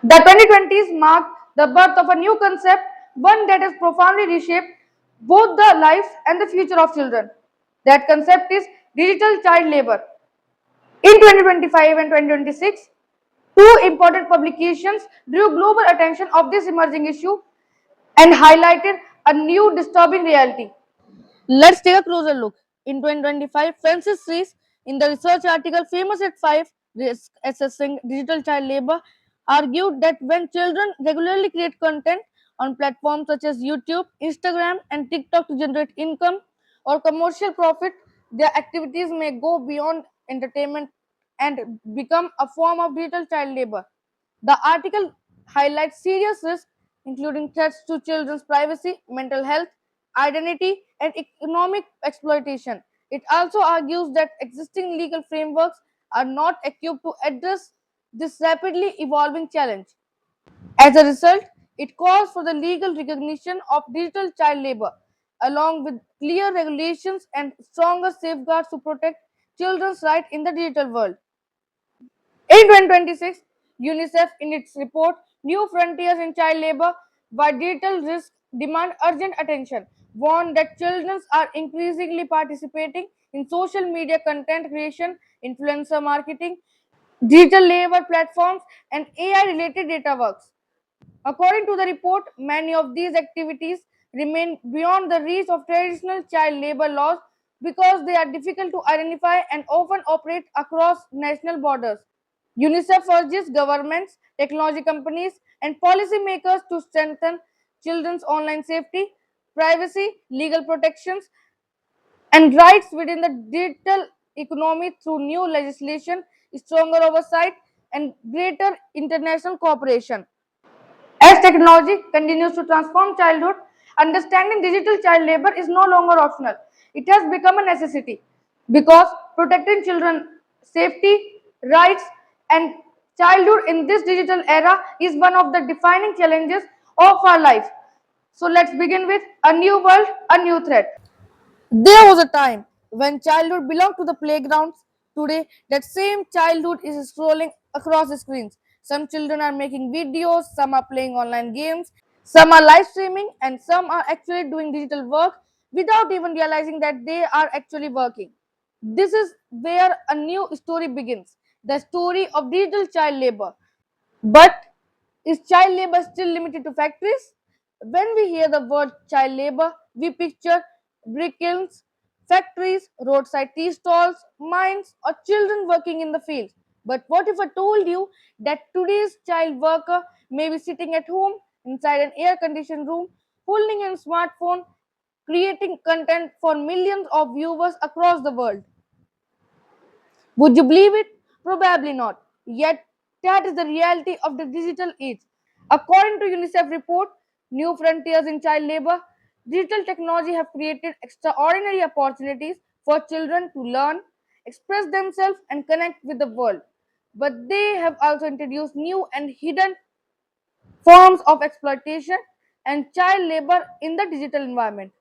The 2020s marked the birth of a new concept, one that has profoundly reshaped both the lives and the future of children. That concept is digital child labor. In 2025 and 2026, two important publications drew global attention of this emerging issue and highlighted a new disturbing reality. Let's take a closer look. In 2025, Francis Rees, in the research article Famous at 5 Risk Assessing Digital Child Labor, argued that when children regularly create content on platforms such as YouTube, Instagram, and TikTok to generate income or commercial profit, their activities may go beyond entertainment and become a form of digital child labor. The article highlights serious risks, including threats to children's privacy, mental health, identity, and economic exploitation. It also argues that existing legal frameworks are not equipped to address this rapidly evolving challenge. As a result, it calls for the legal recognition of digital child labor, along with clear regulations and stronger safeguards to protect children's rights in the digital world. In 2026, UNICEF, in its report New Frontiers in Child Labor, Why Digital Risk Demand Urgent Attention, warned that children are increasingly participating in social media content creation, influencer marketing, digital labor platforms, and AI related data works. According to the report, many of these activities remain beyond the reach of traditional child labor laws because they are difficult to identify and often operate across national borders. UNICEF urges governments, technology companies, and policymakers to strengthen children's online safety, privacy, legal protections, and rights within the digital economy through new legislation, stronger oversight, and greater international cooperation. As technology continues to transform childhood, understanding digital child labor is no longer optional. It has become a necessity because protecting children's safety, rights, and childhood in this digital era is one of the defining challenges of our life. So let's begin with a new world, a new threat. There was a time when childhood belonged to the playgrounds. Today, that same childhood is scrolling across the screens. Some children are making videos, some are playing online games, some are live streaming, and some are actually doing digital work without even realizing that they are actually working. This is where a new story begins, the story of digital child labor. But is child labor still limited to factories? When we hear the word child labor, we picture brick kilns, factories, roadside tea stalls, mines, or children working in the fields. But what if I told you that today's child worker may be sitting at home inside an air conditioned room, holding a smartphone, creating content for millions of viewers across the world? Would you believe it? Probably not. Yet, that is the reality of the digital age. According to UNICEF report, New Frontiers in Child Labor, digital technology have created extraordinary opportunities for children to learn, express themselves, and connect with the world. But they have also introduced new and hidden forms of exploitation and child labor in the digital environment.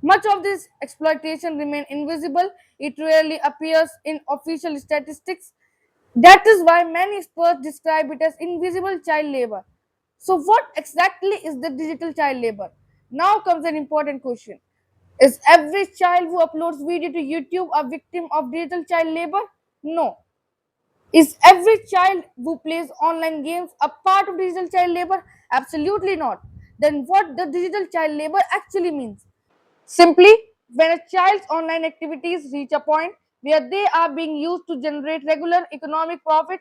Much of this exploitation remains invisible. It rarely appears in official statistics. That is why many experts describe it as invisible child labor. So, what exactly is the digital child labor? Now comes an important question. Is every child who uploads video to YouTube a victim of digital child labor? No. Is every child who plays online games a part of digital child labor? Absolutely not. Then what the digital child labor actually means? Simply, when a child's online activities reach a point where they are being used to generate regular economic profit,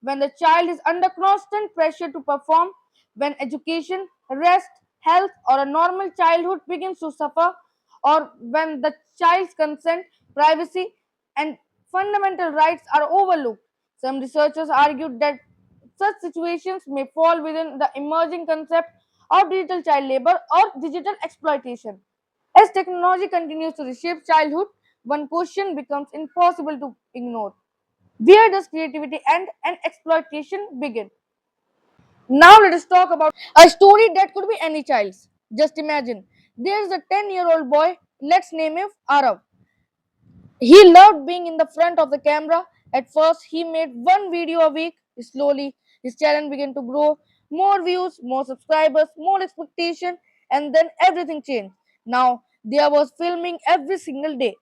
when the child is under constant pressure to perform, when education, rest, health, or a normal childhood begins to suffer, or when the child's consent, privacy, and fundamental rights are overlooked. Some researchers argued that such situations may fall within the emerging concept of digital child labor or digital exploitation. As technology continues to reshape childhood, one question becomes impossible to ignore. Where does creativity end and exploitation begin? Now let us talk about a story that could be any child's. Just imagine, there's a 10-year-old boy, let's name him Arav. He loved being in the front of the camera. At first, he made one video a week. Slowly, his channel began to grow. More views, more subscribers, more expectation, and then everything changed. Now there was filming every single day,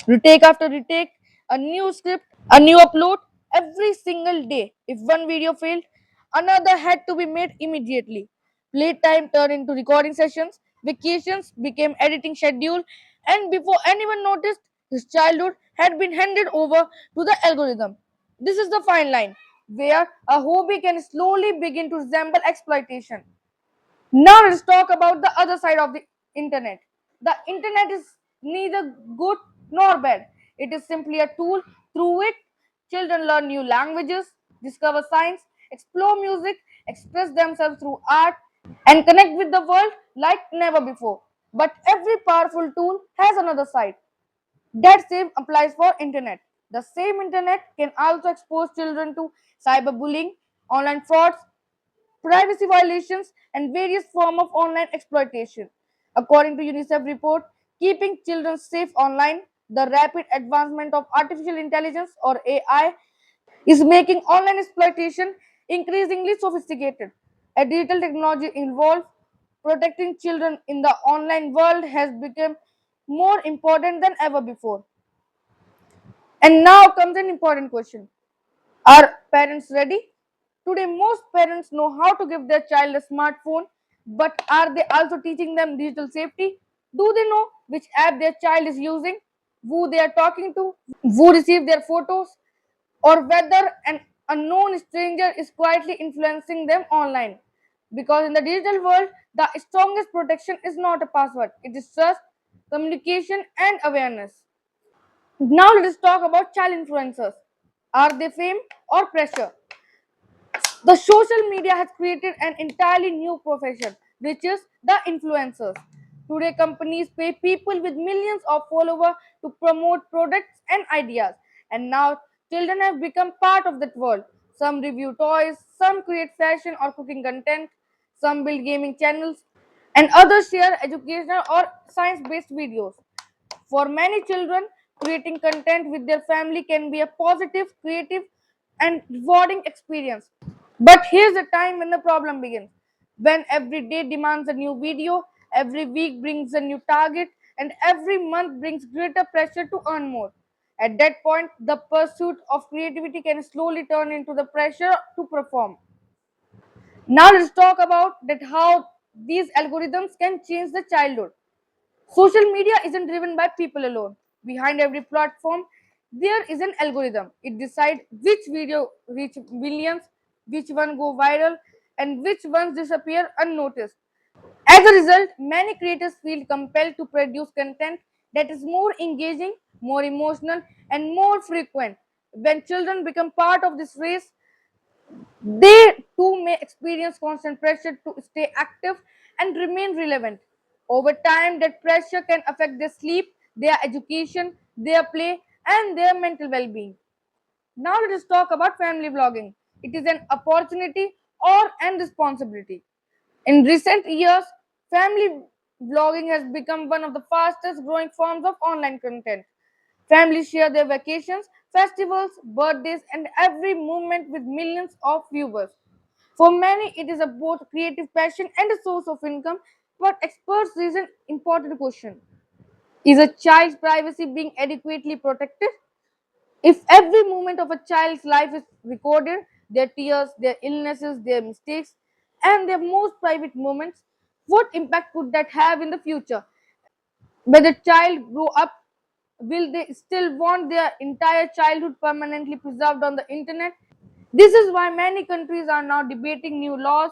retake after retake, a new script, a new upload every single day. If one video failed, another had to be made immediately. Playtime turned into recording sessions, vacations became editing schedule, and before anyone noticed, his childhood had been handed over to the algorithm. This is the fine line where a hobby can slowly begin to resemble exploitation. Now let's talk about the other side of the internet. The internet is neither good nor bad. It is simply a tool. Through it, children learn new languages, discover science, explore music, express themselves through art, and connect with the world like never before. But every powerful tool has another side. That same applies for internet. The same internet can also expose children to cyberbullying, online frauds, privacy violations, and various forms of online exploitation. According to UNICEF report, keeping children safe online, the rapid advancement of artificial intelligence or AI is making online exploitation increasingly sophisticated. A digital technology involved protecting children in the online world has become more important than ever before. And now comes an important question. Are parents ready? Today, most parents know how to give their child a smartphone, but are they also teaching them digital safety? Do they know which app their child is using, who they are talking to, who receive their photos, or whether an unknown stranger is quietly influencing them online? Because in the digital world, the strongest protection is not a password, it is trust, communication, and awareness. Now, let us talk about child influencers. Are they fame or pressure? The social media has created an entirely new profession, which is the influencers. Today, companies pay people with millions of followers to promote products and ideas. And now, children have become part of that world. Some review toys, some create fashion or cooking content, some build gaming channels, and others share educational or science based videos. For many children, creating content with their family can be a positive, creative, and rewarding experience. But here's the time when the problem begins. When every day demands a new video, every week brings a new target, and every month brings greater pressure to earn more. At that point, the pursuit of creativity can slowly turn into the pressure to perform. Now let's talk about that how these algorithms can change the childhood. Social media isn't driven by people alone. Behind every platform, there is an algorithm. It decides which video reach millions, which one go viral, and which ones disappear unnoticed. As a result, many creators feel compelled to produce content that is more engaging, more emotional, and more frequent. When children become part of this race, they too may experience constant pressure to stay active and remain relevant. Over time, that pressure can affect their sleep, their education, their play, and their mental well being. Now, let us talk about family vlogging. It is an opportunity or an responsibility. In recent years, family vlogging has become one of the fastest growing forms of online content. Families share their vacations, festivals, birthdays, and every moment with millions of viewers. For many, it is a both creative passion and a source of income, but experts raise an important question. Is a child's privacy being adequately protected? If every moment of a child's life is recorded, their tears, their illnesses, their mistakes, and their most private moments, what impact could that have in the future? When the child grow up, will they still want their entire childhood permanently preserved on the internet? This is why many countries are now debating new laws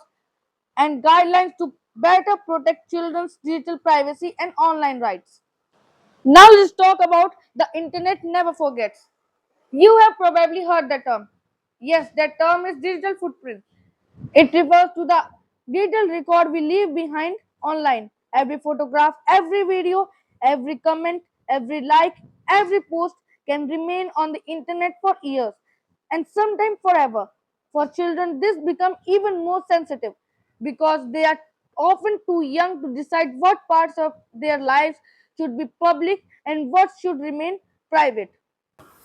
and guidelines to better protect children's digital privacy and online rights. Now let's talk about the internet never forgets. You have probably heard the term. Yes, that term is digital footprint. It refers to the digital record we leave behind online. Every photograph, every video, every comment, every like, every post can remain on the internet for years and sometimes forever. For children, this becomes even more sensitive because they are often too young to decide what parts of their lives should be public and what should remain private.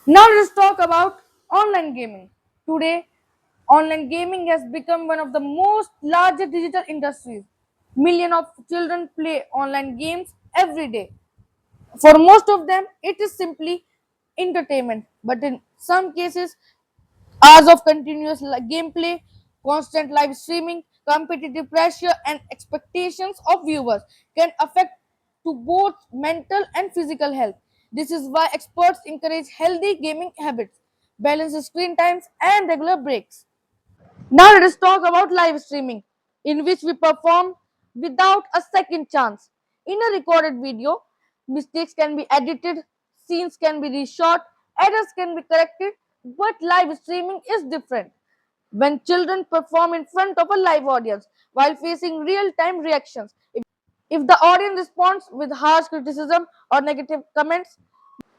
Now let's talk about online gaming. Today, Online gaming has become one of the most largest digital industries. Millions of children play online games every day. For most of them, it is simply entertainment, but in some cases, hours of continuous gameplay, constant live streaming, competitive pressure, and expectations of viewers can affect to both mental and physical health. This is why experts encourage healthy gaming habits, balanced screen times, and regular breaks. Now let us talk about live streaming, in which we perform without a second chance. In a recorded video, mistakes can be edited, scenes can be reshot, errors can be corrected, but live streaming is different. When children perform in front of a live audience while facing real time reactions, if the audience responds with harsh criticism or negative comments,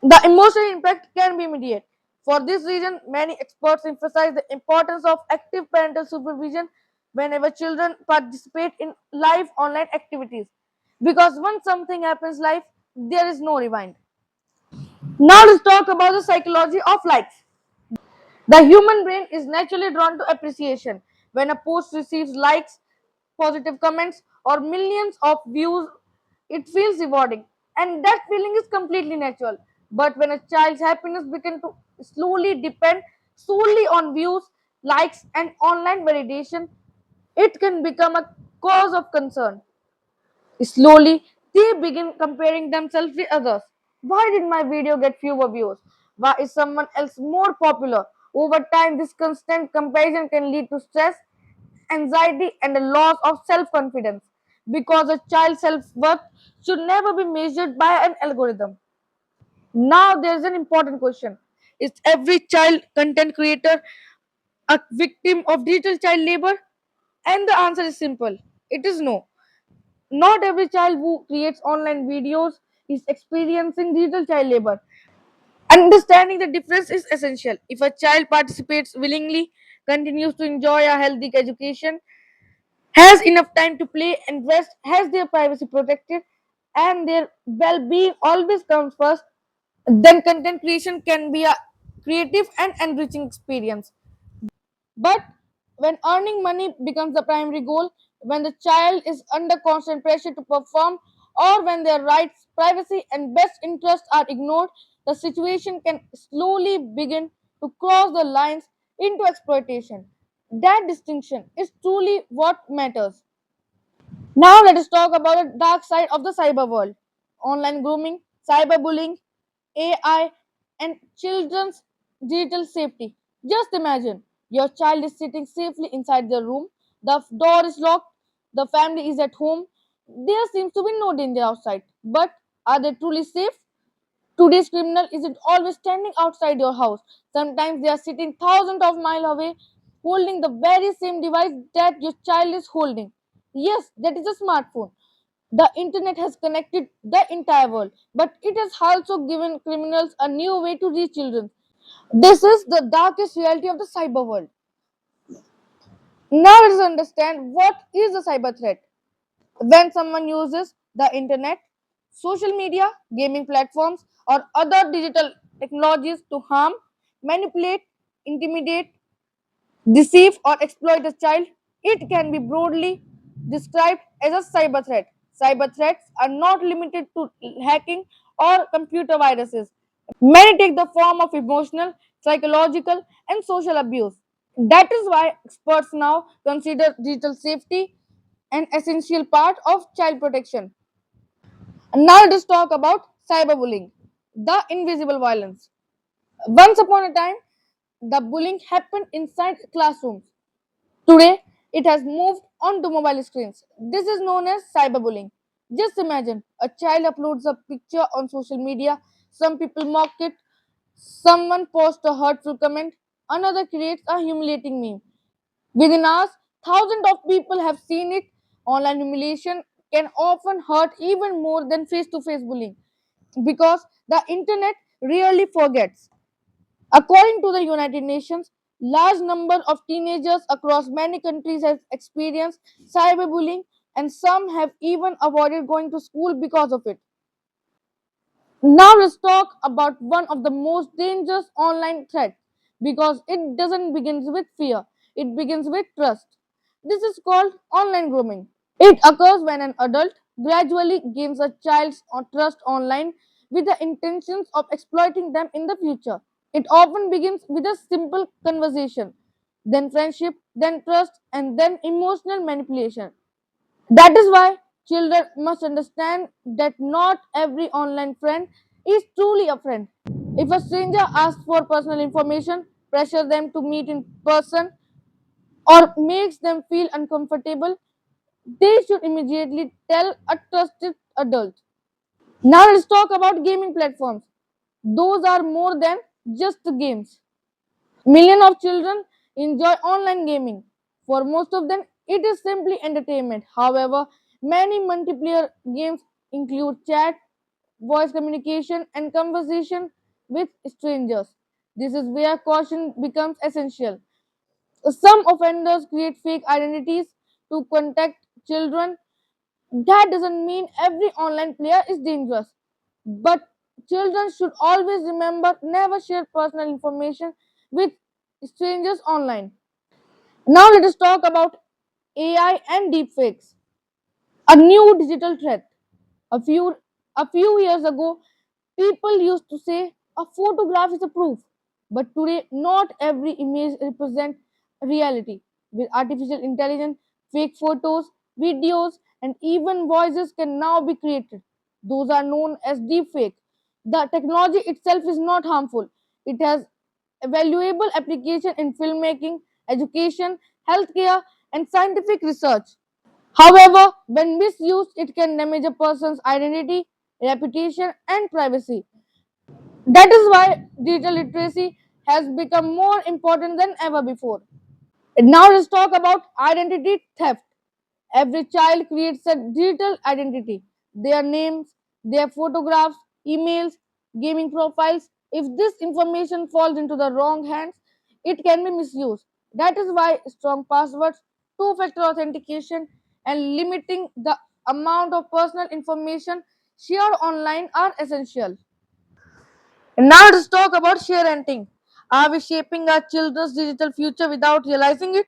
the emotional impact can be immediate. For this reason, many experts emphasize the importance of active parental supervision whenever children participate in live online activities. Because once something happens live, there is no rewind. Now let's talk about the psychology of likes. The human brain is naturally drawn to appreciation. When a post receives likes, positive comments, or millions of views, it feels rewarding. And that feeling is completely natural. But when a child's happiness begins to slowly depend solely on views, likes, and online validation, it can become a cause of concern. Slowly, they begin comparing themselves with others. Why did my video get fewer views? Why is someone else more popular? Over time, this constant comparison can lead to stress, anxiety, and a loss of self confidence because a child's self worth should never be measured by an algorithm. Now, there's an important question. Is every child content creator a victim of digital child labor? And the answer is simple, it is no. Not every child who creates online videos is experiencing digital child labor. Understanding the difference is essential. If a child participates willingly, continues to enjoy a healthy education, has enough time to play and rest, has their privacy protected, and their well being always comes first, then content creation can be a creative and enriching experience. But when earning money becomes the primary goal, when the child is under constant pressure to perform, or when their rights, privacy, and best interests are ignored, the situation can slowly begin to cross the lines into exploitation. That distinction is truly what matters. Now let us talk about the dark side of the cyber world. Online grooming, cyberbullying, AI, and children's digital safety. Just imagine your child is sitting safely inside their room, the door is locked, the family is at home. There seems to be no danger outside. But are they truly safe? Today's criminal isn't always standing outside your house. Sometimes they are sitting thousands of miles away, holding the very same device that your child is holding. Yes, that is a smartphone. The internet has connected the entire world, but it has also given criminals a new way to reach children. This is the darkest reality of the cyber world. Now let's understand what is a cyber threat. When someone uses the internet, social media, gaming platforms, or other digital technologies to harm, manipulate, intimidate, deceive, or exploit a child, it can be broadly described as a cyber threat. Cyber threats are not limited to hacking or computer viruses. Many take the form of emotional, psychological, and social abuse. That is why experts now consider digital safety an essential part of child protection. And now let us talk about cyberbullying, the invisible violence. Once upon a time, the bullying happened inside classrooms. Today, it has moved onto mobile screens. This is known as cyberbullying. Just imagine a child uploads a picture on social media, some people mock it, someone posts a hurtful comment, another creates a humiliating meme. Within hours, thousands of people have seen it. Online humiliation can often hurt even more than face to face bullying because the internet rarely forgets. According to the United Nations, large number of teenagers across many countries have experienced cyberbullying and some have even avoided going to school because of it. Now let's talk about one of the most dangerous online threats because it doesn't begin with fear. It begins with trust. This is called online grooming. It occurs when an adult gradually gains a child's trust online with the intentions of exploiting them in the future. It often begins with a simple conversation, then friendship, then trust, and then emotional manipulation. That is why children must understand that not every online friend is truly a friend. If a stranger asks for personal information, pressure them to meet in person, or makes them feel uncomfortable, they should immediately tell a trusted adult. Now let's talk about gaming platforms. Those are more than just games. Millions of children enjoy online gaming. For most of them, it is simply entertainment. However, many multiplayer games include chat, voice communication, and conversation with strangers. This is where caution becomes essential. Some offenders create fake identities to contact children. That doesn't mean every online player is dangerous, but children should always remember never share personal information with strangers online. Now let us talk about AI and deepfakes, a new digital threat. A few a few years ago, people used to say a photograph is a proof, but today not every image represents reality. With artificial intelligence, fake photos, videos, and even voices can now be created. Those are known as deepfake. The technology itself is not harmful. It has a valuable application in filmmaking, education, healthcare, and scientific research. However, when misused, it can damage a person's identity, reputation, and privacy. That is why digital literacy has become more important than ever before. And now let's talk about identity theft. Every child creates a digital identity, their names, their photographs, emails, gaming profiles. If this information falls into the wrong hands, it can be misused. That is why strong passwords, two factor authentication, and limiting the amount of personal information shared online are essential. And now let's talk about share renting. Are we shaping our children's digital future without realizing it?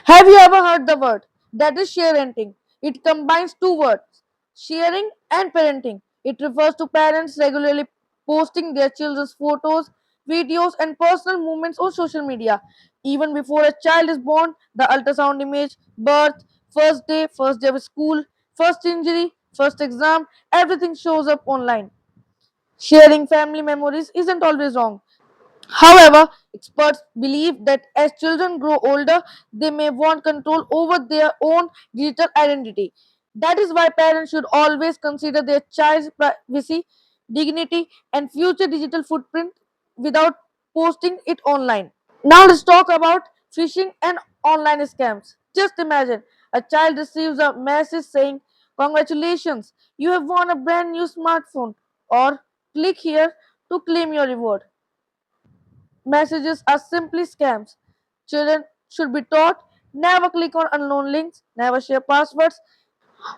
Have you ever heard the word? That is share renting. It combines two words, sharing and parenting. It refers to parents regularly posting their children's photos, videos, and personal moments on social media. Even before a child is born, the ultrasound image, birth, first day of school, first injury, first exam, everything shows up online. Sharing family memories isn't always wrong. However, experts believe that as children grow older, they may want control over their own digital identity. That is why parents should always consider their child's privacy, dignity, and future digital footprint without posting it online. Now, let's talk about phishing and online scams. Just imagine a child receives a message saying, "Congratulations, you have won a brand new smartphone," or "Click here to claim your reward." Messages are simply scams. Children should be taught never click on unknown links, never share passwords,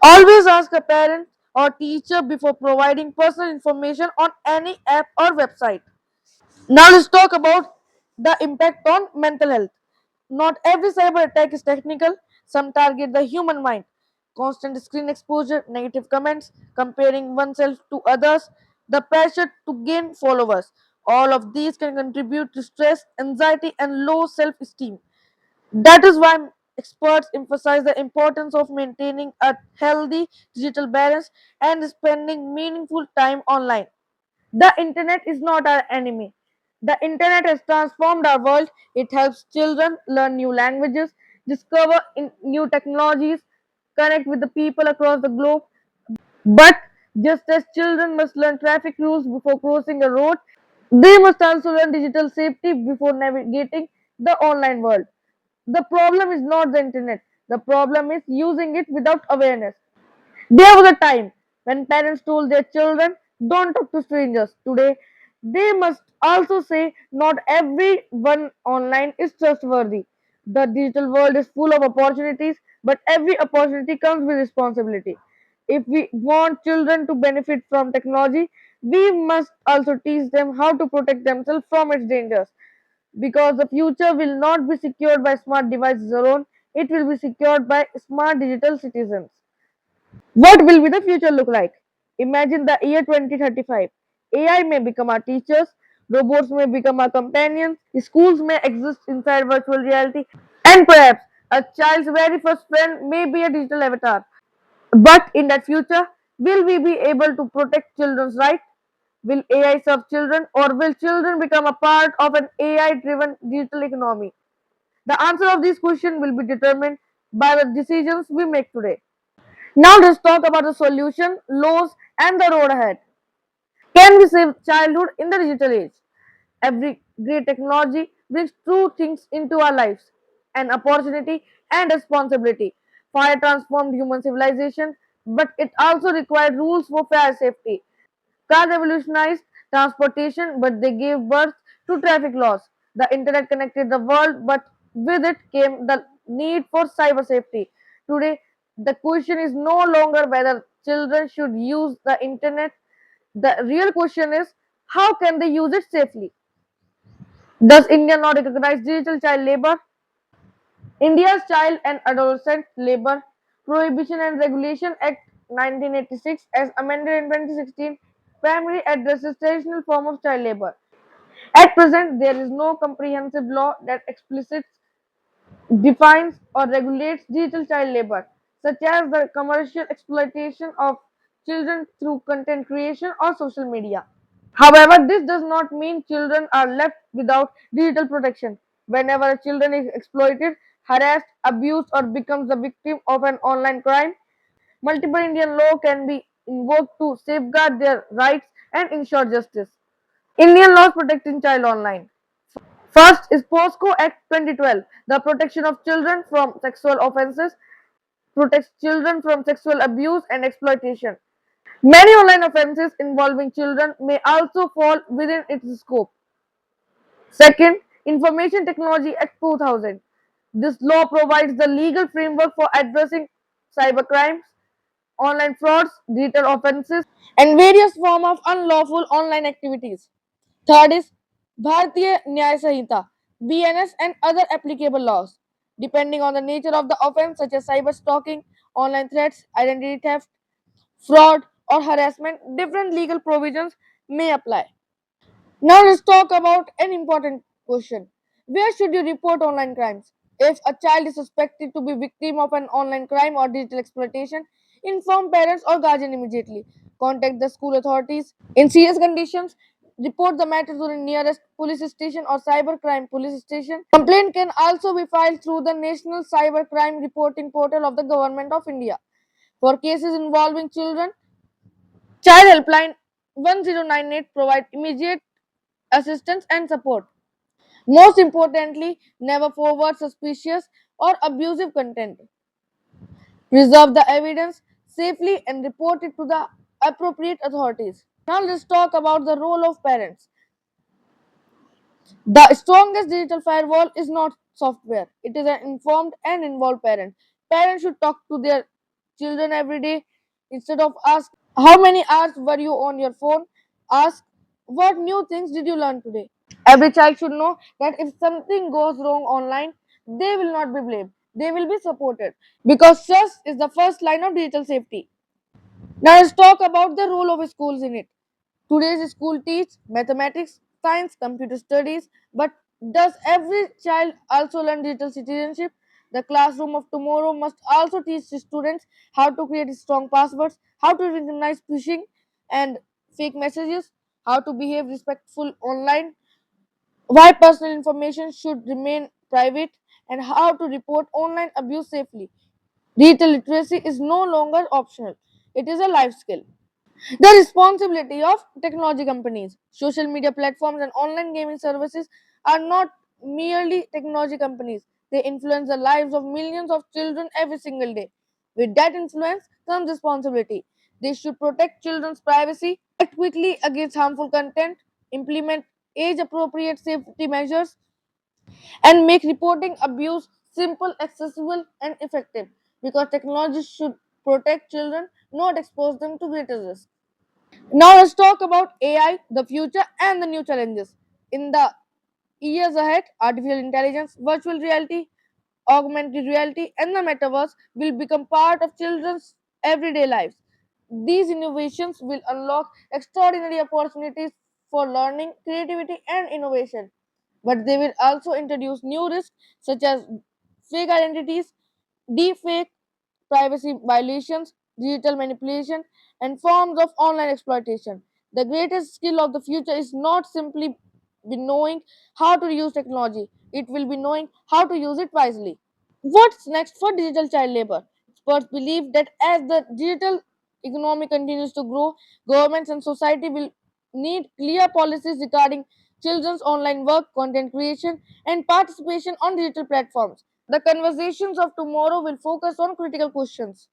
always ask a parent or teacher before providing personal information on any app or website. Now let's talk about the impact on mental health. Not every cyber attack is technical, some target the human mind. Constant screen exposure, negative comments, comparing oneself to others, the pressure to gain followers. All of these can contribute to stress, anxiety, and low self esteem. That is why experts emphasize the importance of maintaining a healthy digital balance and spending meaningful time online. The internet is not our enemy. The internet has transformed our world. It helps children learn new languages, discover new technologies, connect with the people across the globe. But just as children must learn traffic rules before crossing a road, they must also learn digital safety before navigating the online world. The problem is not the internet. The problem is using it without awareness. There was a time when parents told their children, "Don't talk to strangers." Today, they must also say, "Not everyone online is trustworthy." The digital world is full of opportunities, but every opportunity comes with responsibility. If we want children to benefit from technology, we must also teach them how to protect themselves from its dangers. because the future will not be secured by smart devices alone, it will be secured by smart digital citizens. What will be the future look like? Imagine the year 2035. AI may become our teachers, robots may become our companions, schools may exist inside virtual reality, and perhaps a child's very first friend may be a digital avatar. But in that future, will we be able to protect children's rights? Will AI serve children, or will children become a part of an AI driven digital economy? The answer of this question will be determined by the decisions we make today. Now let's talk about the solution, laws, and the road ahead. Can we save childhood in the digital age? Every great technology brings two things into our lives: an opportunity and responsibility. Fire transformed human civilization, but it also required rules for fair safety. Cars revolutionized transportation, but they gave birth to traffic laws. The internet connected the world, but with it came the need for cyber safety. Today, the question is no longer whether children should use the internet. The real question is how can they use it safely? Does India not recognize digital child labor? India's Child and Adolescent Labor Prohibition and Regulation Act 1986, as amended in 2016, primarily addresses traditional form of child labor. At present, there is no comprehensive law that explicitly defines or regulates digital child labor, such as the commercial exploitation of children through content creation or social media. However, this does not mean children are left without digital protection. Whenever a child is exploited, harassed, abused, or becomes the victim of an online crime, multiple Indian law can be invoked to safeguard their rights and ensure justice. Indian laws protecting child online. First is POSCO Act 2012, the protection of children from sexual offences, protects children from sexual abuse and exploitation. Many online offences involving children may also fall within its scope. Second, Information Technology Act 2000. This law provides the legal framework for addressing cybercrimes, online frauds, digital offences, and various forms of unlawful online activities. Third is Bharatiya Nyaya Sanhita, BNS, and other applicable laws. Depending on the nature of the offense, such as cyber stalking, online threats, identity theft, fraud, or harassment, different legal provisions may apply. Now let's talk about an important question. Where should you report online crimes? If a child is suspected to be victim of an online crime or digital exploitation, inform parents or guardian immediately. Contact the school authorities. In serious conditions, report the matter to the nearest police station or cybercrime police station. Complaint can also be filed through the National Cybercrime Reporting Portal of the Government of India. For cases involving children, Child Helpline 1098 provide immediate assistance and support. Most importantly, never forward suspicious or abusive content. Preserve the evidence safely and report it to the appropriate authorities. Now let's talk about the role of parents. The strongest digital firewall is not software. It is an informed and involved parent. Parents should talk to their children every day. Instead of ask how many hours were you on your phone, ask what new things did you learn today. Every child should know that if something goes wrong online, they will not be blamed. They will be supported because trust is the first line of digital safety. Now let's talk about the role of schools in it. Today's school teach mathematics, science, computer studies, but does every child also learn digital citizenship? The classroom of tomorrow must also teach students how to create strong passwords, how to recognize phishing and fake messages, how to behave respectful online, why personal information should remain private, and how to report online abuse safely. Digital literacy is no longer optional, it is a life skill. The responsibility of technology companies, social media platforms, and online gaming services are not merely technology companies. They influence the lives of millions of children every single day. With that influence comes responsibility. They should protect children's privacy, act quickly against harmful content, implement age appropriate safety measures, and make reporting abuse simple, accessible, and effective. Because technology should protect children, not expose them to greater risk. Now let's talk about AI, the future, and the new challenges. In the Years ahead, artificial intelligence, virtual reality, augmented reality, and the metaverse will become part of children's everyday lives. These innovations will unlock extraordinary opportunities for learning, creativity, and innovation. But they will also introduce new risks such as fake identities, deepfake, privacy violations, digital manipulation, and forms of online exploitation. The greatest skill of the future is not simply be knowing how to use technology, it will be knowing how to use it wisely. What's next for digital child labor? Experts believe that as the digital economy continues to grow, governments and society will need clear policies regarding children's online work, content creation, and participation on digital platforms. The conversations of tomorrow will focus on critical questions.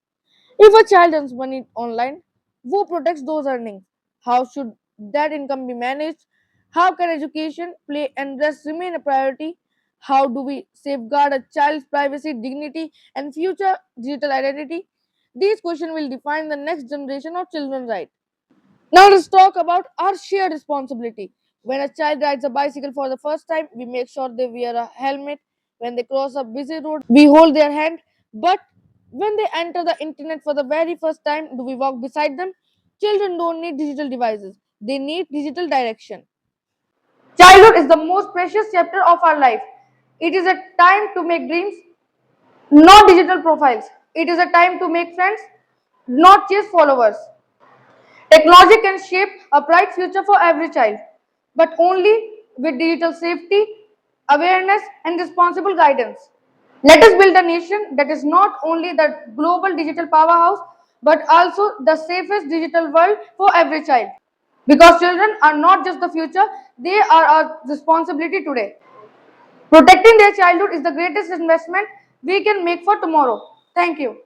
If a child earns money online, who protects those earnings? How should that income be managed? How can education, play, and rest remain a priority? How do we safeguard a child's privacy, dignity, and future digital identity? These questions will define the next generation of children's rights. Now let's talk about our shared responsibility. When a child rides a bicycle for the first time, we make sure they wear a helmet. When they cross a busy road, we hold their hand. But when they enter the internet for the very first time, do we walk beside them? Children don't need digital devices. They need digital direction. Childhood is the most precious chapter of our life. It is a time to make dreams, not digital profiles. It is a time to make friends, not chase followers. Technology can shape a bright future for every child, but only with digital safety, awareness, and responsible guidance. Let us build a nation that is not only the global digital powerhouse, but also the safest digital world for every child. Because children are not just the future, they are our responsibility today. Protecting their childhood is the greatest investment we can make for tomorrow. Thank you.